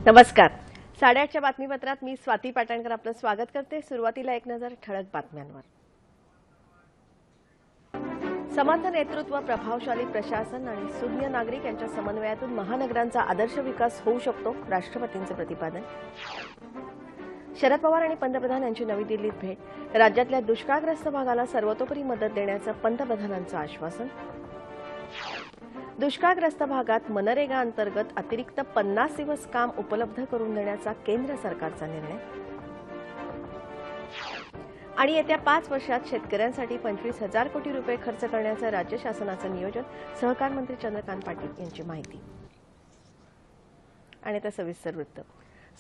नमस्कार. 8:30च्या बातमीपत्रात मी स्वाती पाटणकर आपलं स्वागत करते. सुरुवातीला एक नजर ठळक बातम्यांवर. समर्थ नेतृत्व, प्रभावशाली प्रशासन आणि सुज्ञ नागरिक यांच्या समन्वयातून महानगरांचा आदर्श विकास होऊ शकतो, राष्ट्रपतींचं प्रतिपादन. शरद पवार आणि पंतप्रधान यांची नवी दिल्लीत भेट. राज्यातल्या दुष्काळग्रस्त भागाला सर्वतोपरी मदत देण्याचं पंतप्रधानांचं आश्वासन. दुष्काळग्रस्त भागात मनरेगा अंतर्गत अतिरिक्त 50 दिवस काम उपलब्ध करून देण्याचा केंद्र सरकारचा निर्णय. आणि येत्या 5 वर्षात शेतकऱ्यांसाठी 25,000 कोटी रुपये खर्च करण्याचं राज्य शासनाचं नियोजन. सहकार मंत्री चंद्रकांत पाटील यांची माहिती. आणि आता सविस्तर वृत्त.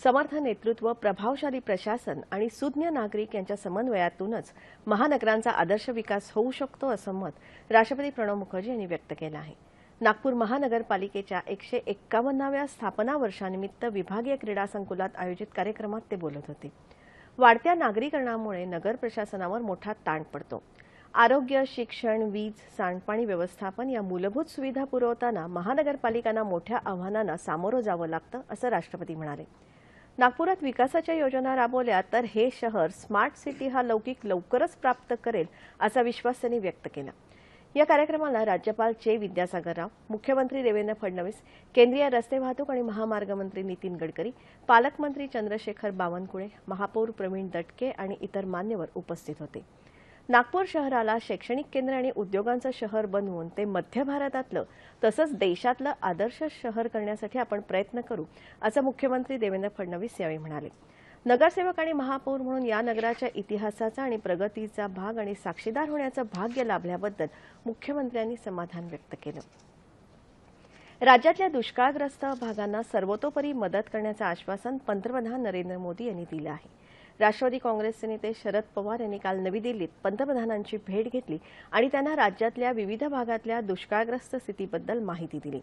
समर्थ नेतृत्व, प्रभावशाली प्रशासन आणि सुज्ञ नागरिक यांच्या समन्वयातूनच महानगरांचा आदर्श विकास होऊ शकतो, असं मत राष्ट्रपती प्रणव मुखर्जी यांनी व्यक्त केलं आहे. नागपूर महानगरपालिकेच्या 151व्या स्थापना वर्षानिमित्त विभागीय क्रीडा संकुलात आयोजित कार्यक्रमात ते बोलत होते. वाढत्या नागरीकरणामुळे नगर प्रशासनावर मोठा ताण पडतो. आरोग्य, शिक्षण, वीज, सांडपाणी व्यवस्थापन या मूलभूत सुविधा पुरवताना महानगरपालिकांना मोठ्या आव्हानांना सामोरं जावं लागतं, असं राष्ट्रपती म्हणाले. नागपुरात विकासाच्या योजना राबवल्या तर हे शहर स्मार्ट सिटी हा लौकिक लवकरच प्राप्त करेल, असा विश्वास त्यांनी व्यक्त केला. या कार्यक्रमाला राज्यपाल चे विद्यासागर राव, मुख्यमंत्री देवेंद्र फडणवीस, केंद्रीय रस्ते वाहतूक आणि महामार्ग मंत्री नितीन गडकरी, पालकमंत्री चंद्रशेखर बावनकुळे, महापौर प्रवीण दटके आणि इतर मान्यवर उपस्थित होते. नागपूर शहराला शैक्षणिक केंद्र आणि उद्योगांचं शहर बनवून ते मध्य भारतातलं तसंच देशातलं आदर्श शहर करण्यासाठी आपण प्रयत्न करू, असं मुख्यमंत्री देवेंद्र फडणवीस यावेळी म्हणाले. नगरसेवक आणि महापौर म्हणून या नगराच्या इतिहासाचा आणि प्रगतीचा भाग आणि साक्षीदार होण्याचं भाग्य लाभल्याबद्दल मुख्यमंत्र्यांनी समाधान व्यक्त केलं. राज्यातल्या दुष्काळग्रस्त भागांना सर्वतोपरी मदत करण्याचं आश्वासन पंतप्रधान नरेंद्र मोदी यांनी दिलं आहे. राष्ट्रवादी काँग्रेसचे नेते शरद पवार यांनी काल नवी दिल्लीत पंतप्रधानांची भेट घेतली आणि त्यांना राज्यातल्या विविध भागातल्या दुष्काळग्रस्त स्थितीबद्दल माहिती दिली.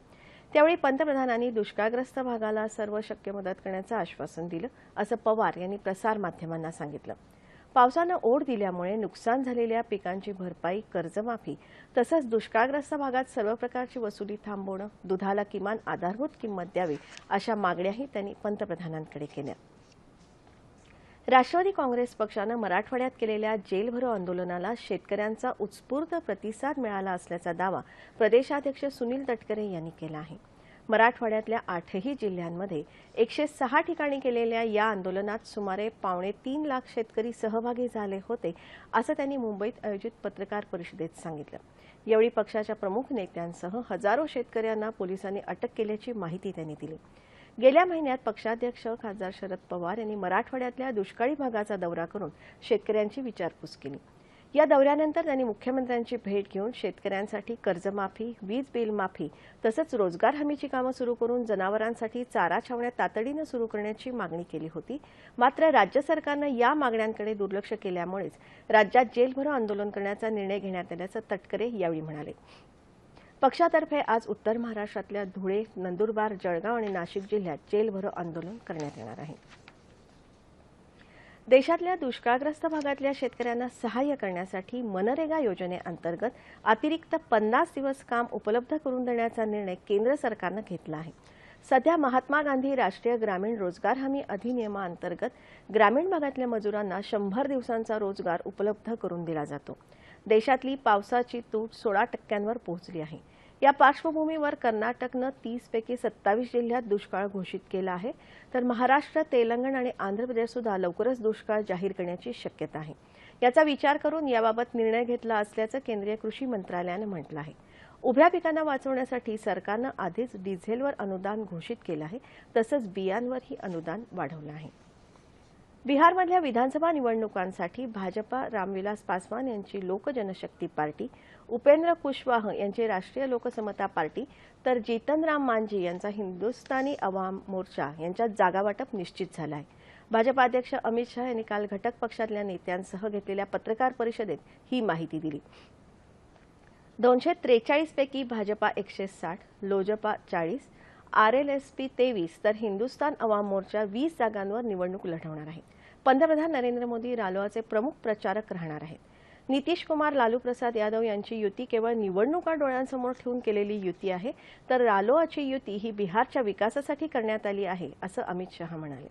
त्यावेळी पंतप्रधानांनी दुष्काळग्रस्त भागाला सर्व शक्य मदत करण्याचं आश्वासन दिलं, असं पवार यांनी प्रसारमाध्यमांना सांगितलं. पावसानं ओढ दिल्यामुळे नुकसान झालेल्या पिकांची भरपाई, कर्जमाफी तसंच दुष्काळग्रस्त भागात सर्व प्रकारची वसुली थांबवणं, दुधाला किमान आधारभूत किंमत द्यावी, अशा मागण्याही त्यांनी पंतप्रधानांकडे केल्या. राष्ट्रवादी काँग्रेस पक्षानं मराठवाड्यात केलेल्या जेल भरो आंदोलनाला शेतकऱ्यांचा उत्स्फूर्त प्रतिसाद मिळाला असल्याचा दावा प्रदेशाध्यक्ष सुनील तटकरे यांनी केला आहे. मराठवाड्यातल्या 8ही जिल्ह्यांमध्ये 106 ठिकाणी केलेल्या या आंदोलनात सुमारे 2.25 लाख शेतकरी सहभागी झाले होते, असं त्यांनी मुंबईत आयोजित पत्रकार परिषदेत सांगितलं. यावेळी पक्षाच्या प्रमुख नेत्यांसह हजारो शेतकऱ्यांना पोलिसांनी अटक केल्याची माहिती त्यांनी दिली. गेल्या महिन्यात पक्षाध्यक्ष खासदार शरद पवार यांनी मराठवाड्यातल्या दुष्काळी भागाचा दौरा करून शेतकऱ्यांची विचारपूस केली. या दौऱ्यानंतर त्यांनी मुख्यमंत्र्यांची भेट घेऊन शेतकऱ्यांसाठी कर्जमाफी, वीज बिल माफी तसंच रोजगार हमीची कामं सुरू करून जनावरांसाठी चारा छावण्या तातडीनं सुरू करण्याची मागणी केली होती. मात्र राज्य सरकारनं या मागण्यांकडे दुर्लक्ष केल्यामुळेच राज्यात जेल भरो आंदोलन करण्याचा निर्णय घेण्यात आल्याचं तटकरे यावेळी म्हणाले. पक्षातर्फे आज उत्तर महाराष्ट्रातल्या धुळे, नंदुरबार, जळगाव आणि नाशिक जिल्ह्यात जेल भरो आंदोलन करण्यात येणार आहे. देशातल्या दुष्काळग्रस्त भागातल्या शेतकऱ्यांना सहाय्य करण्यासाठी मनरेगा योजनेअंतर्गत अतिरिक्त 50 दिवस काम उपलब्ध करून देण्याचा निर्णय केंद्र सरकारनं घेतला आहे. सध्या महात्मा गांधी राष्ट्रीय ग्रामीण रोजगार हमी अधिनियमाअंतर्गत ग्रामीण भागातल्या मजुरांना 100 दिवसांचा रोजगार उपलब्ध करून दिला जातो. देशातली पावसाची तूट 16% पोहोचली आहे. या पार्श्वभूमीवर कर्नाटकनं 30 पैकी 27 जिल्ह्यात दुष्काळ घोषित केला आहे, तर महाराष्ट्र, तेलंगण आणि आंध्र प्रदेशसुद्धा लवकरच दुष्काळ जाहीर करण्याची शक्यता आहे. याचा विचार करून याबाबत निर्णय घेतला असल्याचं केंद्रीय कृषी मंत्रालयानं म्हटलं आहे. उभ्या पिकांना वाचवण्यासाठी सरकारनं आधीच डिझेलवर अनुदान घोषित केलं आहे, तसंच बियांवरही अनुदान वाढवलं आहे. बिहारमधल्या विधानसभा निवडणुकांसाठी भाजपा रामविलास पासवान यांची लोक जनशक्ती पार्टी, उपेंद्र कुशवाह यांची राष्ट्रीय लोकसमता पार्टी तर जीतनराम मांझी यांचा हिंदुस्थानी अवाम मोर्चा यांच्यात जागावाटप निश्चित झालं आहे. भाजपा अध्यक्ष अमित शहा यांनी काल घटक पक्षातल्या नेत्यांसह घेतलेल्या पत्रकार परिषदेत ही माहिती दिली. 243 पैकी भाजपा 160, लोजपा 40, आरएलएसपी 23 तर हिंदुस्थान अवाम मोर्चा 20 जागांवर निवडणूक लढवणार आहे. पंतप्रधान नरेंद्र मोदी रालोआचे प्रमुख प्रचारक राहणार आहेत. नितीश कुमार लालू प्रसाद यादव यांची युती केवळ निवडणुका डोळ्यांसमोर ठेवून केलेली युती आहे, तर रालोआची युती ही बिहारच्या विकासासाठी करण्यात आली आहे, असं अमित शहा म्हणाले.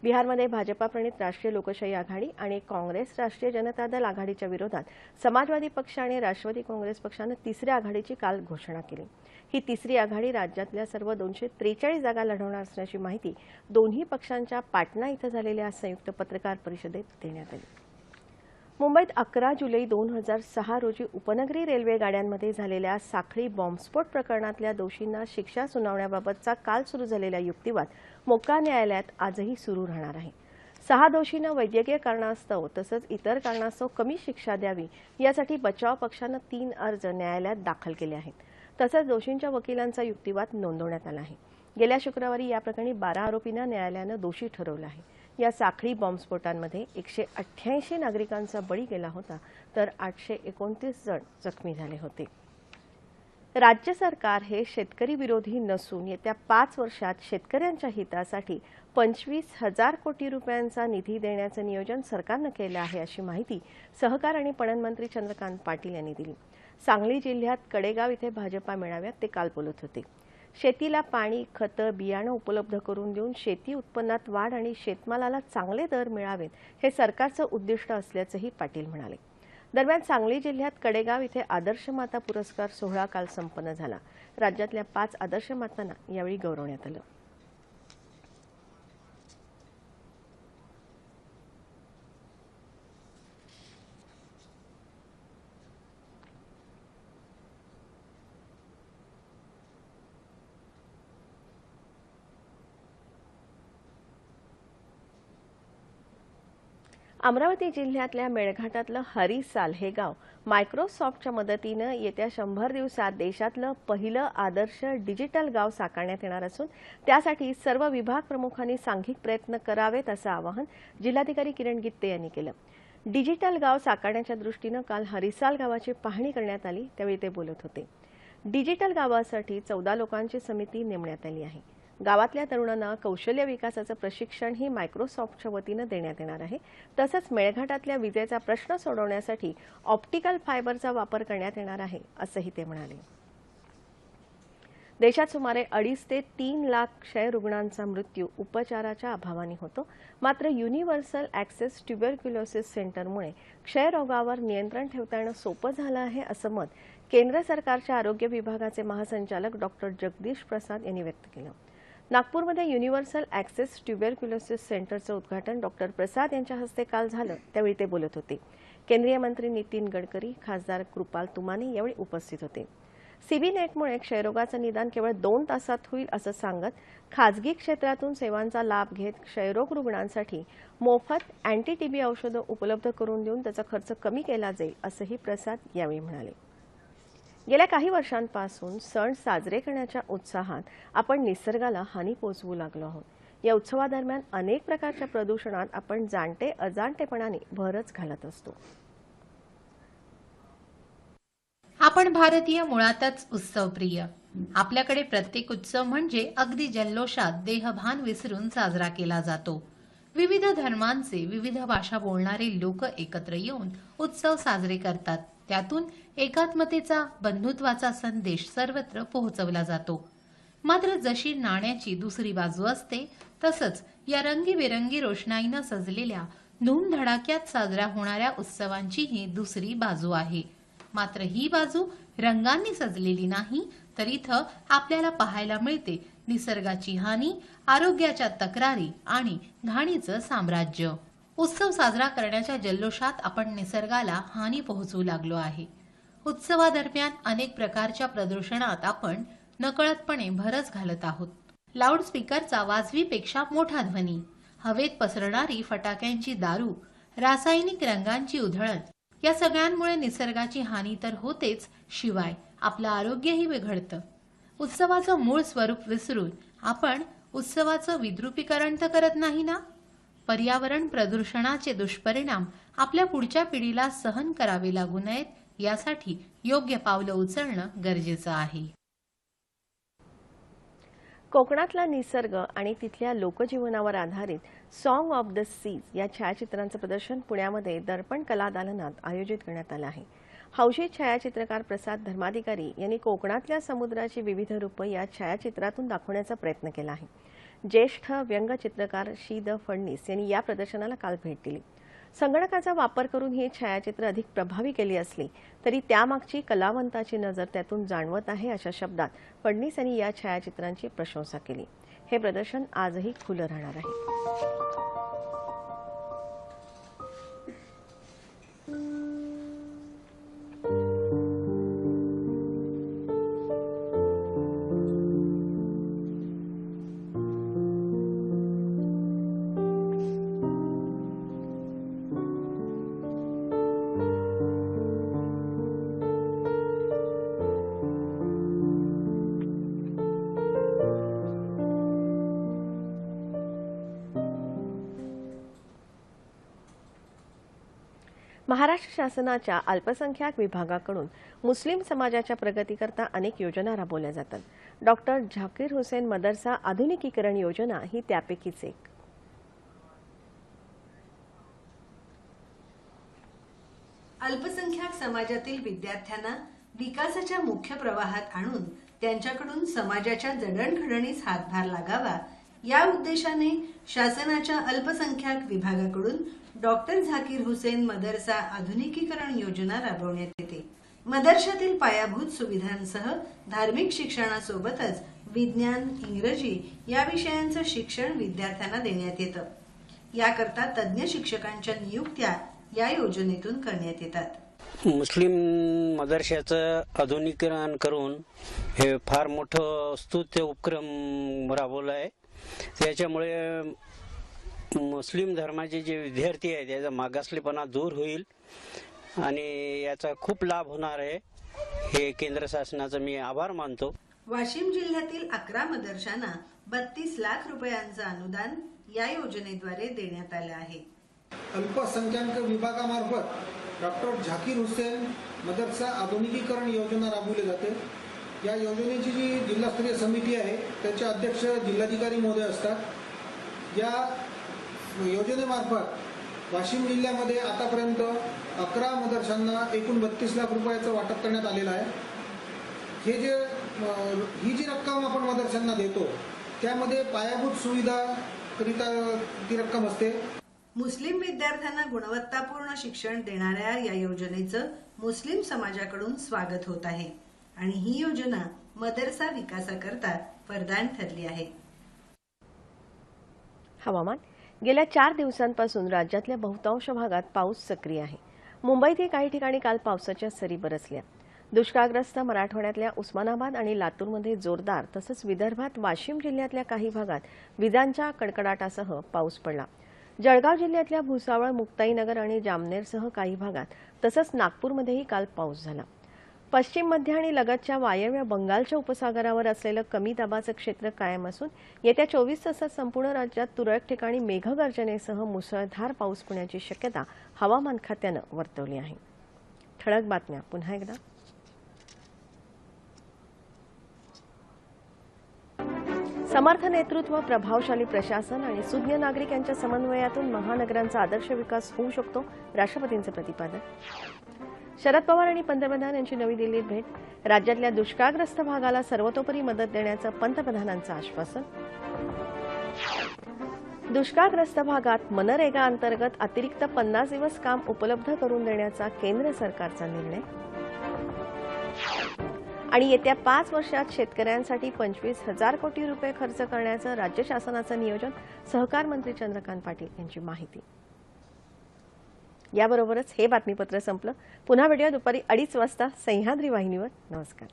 बिहारमध्ये भाजपा प्रणित राष्ट्रीय लोकशाही आघाडी आणि काँग्रेस राष्ट्रीय जनता दल आघाडीच्या विरोधात समाजवादी पक्ष आणि राष्ट्रवादी काँग्रेस पक्षानं तिसऱ्या आघाडीची काल घोषणा केली. ही तिसरी आघाडी राज्यातल्या सर्व 243 जागा लढवणार असल्याची माहिती दोन्ही पक्षांच्या पाटणा इथं झालेल्या संयुक्त पत्रकार परिषदेत देण्यात आली. मुंबईत 11 जुलै 2006 रोजी उपनगरी रेल्वे गाड्यांमध्ये झालेल्या साखळी बॉम्बस्फोट प्रकरणातल्या दोषींना शिक्षा सुनावण्याबाबतचा काल सुरू झालेला युक्तिवाद मोक्का न्यायालयात आजही सुरू राहणार आहे. 6 दोषींना वैद्यकीय कारणास्तव तसंच इतर कारणास्तव कमी शिक्षा द्यावी यासाठी बचाव पक्षानं 3 अर्ज न्यायालयात दाखल केले आहेत. तसंच दोषींच्या वकिलांचा युक्तिवाद नोंदवण्यात आला आहे. गेल्या शुक्रवारी या प्रकरणी 12 आरोपींना न्यायालयानं दोषी ठरवलं आहे. या साखळी बॉम्बस्फोटांमध्ये 188 नागरिकांचा बळी गेला होता, तर 829 जण जखमी झाले होते. राज्य सरकार हे शेतकरी विरोधी नसून येत्या 5 वर्षात शेतकऱ्यांच्या हितासाठी 25,000 कोटी रुपयांचा निधी देण्याचं नियोजन सरकारनं केलं आहे, अशी माहिती सहकार आणि पणन मंत्री चंद्रकांत पाटील यांनी दिली. सांगली जिल्ह्यात कडेगाव इथे भाजपा मेळाव्यात ते काल बोलत होते. शेतीला पाणी, खतं, बियाणं उपलब्ध करून देऊन शेती उत्पन्नात वाढ आणि शेतमालाला चांगले दर मिळावेत हे सरकारचं उद्दिष्ट असल्याचंही पाटील म्हणाले. दरम्यान सांगली जिल्ह्यात कडेगाव इथे आदर्श माता पुरस्कार सोहळा काल संपन्न झाला. राज्यातल्या 5 आदर्श मातांना यावेळी गौरवण्यात आलं. अमरावती जिल्ह्यातल्या मेळघाटातलं हरिसाल हे गाव मायक्रोसॉफ्टच्या मदतीनं येत्या 100 दिवसात देशातलं पहिलं आदर्श डिजिटल गाव साकारण्यात येणार असून त्यासाठी सर्व विभाग प्रमुखांनी सांघिक प्रयत्न करावेत असं आवाहन जिल्हाधिकारी किरण गित्ते यांनी केलं. डिजिटल गाव साकारण्याच्या दृष्टीनं काल हरिसाल गावाची पाहणी करण्यात आली, त्यावेळी ते बोलत होते. डिजिटल गावासाठी 14 लोकांची समिती नेमण्यात आली आहे. गावातल्या तरुणांना कौशल्य विकासाचं प्रशिक्षणही मायक्रोसॉफ्टच्या वतीनं देण्यात येणार आहे. तसंच मेळघाटातल्या विजेचा प्रश्न सोडवण्यासाठी ऑप्टिकल फायबरचा वापर करण्यात येणार आहे, असंही ते म्हणाले. देशात सुमारे 2.5 ते 3 लाख क्षय रुग्णांचा मृत्यू उपचाराच्या अभावाने होतो. मात्र युनिव्हर्सल ॲक्सेस ट्युबरक्युलोसिस सेंटरमुळे क्षयरोगावर नियंत्रण ठेवता येणं सोपं झालं आहे, असं मत केंद्र सरकारच्या आरोग्य विभागाचे महासंचालक डॉक्टर जगदीश प्रसाद यांनी व्यक्त केलं. नागपूरमध्ये युनिव्हर्सल ॲक्सेस ट्युबरक्युलोसिस सेंटरचं उद्घाटन डॉक्टर प्रसाद यांच्या हस्ते काल झालं, त्यावेळी ते बोलत होते. केंद्रीय मंत्री नितीन गडकरी, खासदार कृपाल तुमाने यावेळी उपस्थित होते. सीबी नेटमुळे क्षयरोगाचं निदान केवळ 2 तासात होईल असं सांगत खासगी क्षेत्रातून सेवांचा लाभ घेत क्षयरोग रुग्णांसाठी मोफत अँटी-टीबी औषधं उपलब्ध करून देऊन त्याचा खर्च कमी केला जाईल, असंही प्रसाद यावेळी म्हणाले. गेल्या काही वर्षांपासून सण साजरे करण्याच्या उत्साहात आपण निसर्गाला हानी पोचवू लागलो आहोत. या उत्सवादरम्यान अनेक प्रकारच्या प्रदूषणात आपण जाणते अजाणतेपणाने भरच घालत असतो. आपण भारतीय मुळातच उत्सवप्रिय. आपल्याकडे प्रत्येक उत्सव म्हणजे अगदी जल्लोषात देहभान विसरून साजरा केला जातो. विविध धर्मांचे, विविध भाषा बोलणारे लोक एकत्र येऊन उत्सव साजरे करतात. त्यातून एकात्मतेचा, बंधुत्वाचा संदेश सर्वत्र पोहोचवला जातो. मात्र जशी नाण्याची दुसरी बाजू असते, तसंच या रंगीबेरंगी रोषणाईनं सजलेल्या धूमधडाक्यात साजऱ्या होणाऱ्या उत्सवांचीही दुसरी बाजू आहे. मात्र ही बाजू रंगांनी सजलेली नाही, तर इथं आपल्याला पाहायला मिळते निसर्गाची हानी, आरोग्याच्या तक्रारी आणि घाणीचं साम्राज्य. उत्सव साजरा करण्याच्या जल्लोषात आपण निसर्गाला हानी पोहोचवू लागलो आहे. उत्सवादरम्यान अनेक प्रकारच्या प्रदूषणात आपण नकळतपणे भरच घालत आहोत. लाऊडस्पीकरचा वाजवीपेक्षा मोठा ध्वनी, हवेत पसरणारी फटाक्यांची दारू, रासायनिक रंगांची उधळण, या सगळ्यांमुळे निसर्गाची हानी तर होतेच, शिवाय आपलं आरोग्यही बिघडतं. उत्सवाचं मूळ स्वरूप विसरून आपण उत्सवाचं विद्रुपीकरण तर करत नाही ना? पर्यावरण प्रदूषणाचे दुष्परिणाम आपल्या पुढच्या पिढीला सहन करावे लागू नयेत, यासाठी योग्य पावलं उचलणं गरजेचं आहे. कोकणातला निसर्ग आणि तिथल्या लोकजीवनावर आधारित सॉन्ग ऑफ द सीज या छायाचित्रांचं प्रदर्शन पुण्यामध्ये दर्पण कला दालनात आयोजित करण्यात आलं आहे. हौशी छायाचित्रकार प्रसाद धर्माधिकारी यांनी कोकणातल्या समुद्राची विविध रूपं या छायाचित्रातून दाखवण्याचा प्रयत्न केला आहे. ज्येष्ठ व्यंगचित्रकार शी.द. फडणीस यांनी या प्रदर्शनाला काल भेट दिली. संगणकाचा वापर करून ही छायाचित्र अधिक प्रभावी केली असली तरी त्यामागची कलावंताची नजर त्यातून जाणवत आहे अशा शब्दात फडणीस यांनी या छायाचित्रांची प्रशंसा केली. हे प्रदर्शन आजही खुलं राहणार आहे. महाराष्ट्र शासनाच्या अल्पसंख्याक विभागाकडून मुस्लिम समाजाच्या प्रगतीकरता अनेक योजना राबवल्या जातात. डॉक्टर झाकीर हुसेन मदरसा आधुनिकीकरण योजना ही त्यापैकीच एक. अल्पसंख्याक समाजातील विद्यार्थ्यांना विकासाच्या मुख्य प्रवाहात आणून त्यांच्याकडून समाजाच्या जडणघडणीस हातभार लागावा या उद्देशाने शासनाच्या अल्पसंख्याक विभागाकडून डॉक्टर झाकीर हुसेन मदरसा आधुनिकीकरण योजना राबवण्यात येते. मदरशातील पायाभूत सुविधांसह धार्मिक शिक्षणासोबतच विज्ञान, इंग्रजी या विषयांचं शिक्षण विद्यार्थ्यांना देण्यात येतं. याकरता तज्ज्ञ शिक्षकांच्या नियुक्त्या या योजनेतून करण्यात येतात. मुस्लिम मदरशाचं आधुनिकीकरण करून हे फार मोठं स्तुत्य उपक्रम राबवला आहे. त्याच्यामुळे मुस्लिम धर्माचे जे विद्यार्थी आहेत त्याचा मागासलेपणा दूर होईल आणि याचा खूप लाभ होणार आहे. हे केंद्र शासनाचा मी आभार मानतो. वाशिम जिल्ह्यातील 11 मदरशांना 32 लाख रुपयांचं अनुदान या योजनेद्वारे देण्यात आलं आहे. अल्पसंख्याक विभागामार्फत डॉक्टर झाकीर हुसेन मदरसा आधुनिकीकरण योजना राबवली जाते. या योजनेची जी जिल्हास्तरीय समिती आहे त्याचे अध्यक्ष जिल्हाधिकारी महोदय असतात. या योजनेमार्फत वाशिम जिल्ह्यामध्ये आतापर्यंत 11 मदरशांना एकूण 32 लाख रुपयाचं वाटप करण्यात आलेलं आहे. ही जी रक्कम आपण मदरशांना देतो त्यामध्ये पायाभूत सुविधा करिता ती रक्कम असते. मुस्लिम विद्यार्थ्यांना गुणवत्तापूर्ण शिक्षण देणाऱ्या या योजनेचं मुस्लिम समाजाकडून स्वागत होत आहे आणि ही योजना मदरसा विकासाकरता वरदान ठरली आहे. हवामान. गेल्या 4 दिवसांपासून राज्यातल्या बहुतांश भागात पाऊस सक्रिय आहे. मुंबईतही काही ठिकाणी काल पावसाच्या सरी बरसल्या. दुष्काळग्रस्त मराठवाड्यातल्या उस्मानाबाद आणि लातूरमध्ये जोरदार तसंच विदर्भात वाशिम जिल्ह्यातल्या काही भागात विजांच्या कडकडाटासह पाऊस पडला. जळगाव जिल्ह्यातल्या भुसावळ, मुक्ताईनगर आणि जामनेरसह काही भागात तसंच नागपूरमध्येही काल पाऊस झाला. पश्चिम मध्य आणि लगतच्या वायव्य बंगालच्या उपसागरावर असलेलं कमी दाबाचं क्षेत्र कायम असून येत्या 24 तासात संपूर्ण राज्यात तुरळक ठिकाणी मेघगर्जनेसह मुसळधार पाऊस पडण्याची शक्यता हवामान खात्यानं वर्तवली आहे. ठळक बातम्या पुन्हा एकदा. समर्थ नेतृत्व, प्रभावशाली प्रशासन आणि सुज्ञ नागरिक यांच्या समन्वयातून महानगरांचा आदर्श विकास होऊ शकतो, राष्ट्रपतींचं प्रतिपादन. शरद पवार आणि पंतप्रधान यांची नवी दिल्लीत भेट. राज्यातल्या दुष्काळग्रस्त भागाला सर्वतोपरी मदत देण्याचं पंतप्रधानांचं आश्वासन. दुष्काळग्रस्त भागात मनरेगा अंतर्गत अतिरिक्त 50 दिवस काम उपलब्ध करून देण्याचा केंद्र सरकारचा निर्णय. आणि येत्या 5 वर्षात शेतकऱ्यांसाठी 25,000 कोटी रुपये खर्च करण्याचं राज्य शासनाचं नियोजन. सहकार मंत्री चंद्रकांत पाटील यांची माहिती. याबरोबरच हे बातमीपत्र संपलं. पुन्हा भेटूया दुपारी 2:30 वाजता सह्याद्री वाहिनीवर. नमस्कार.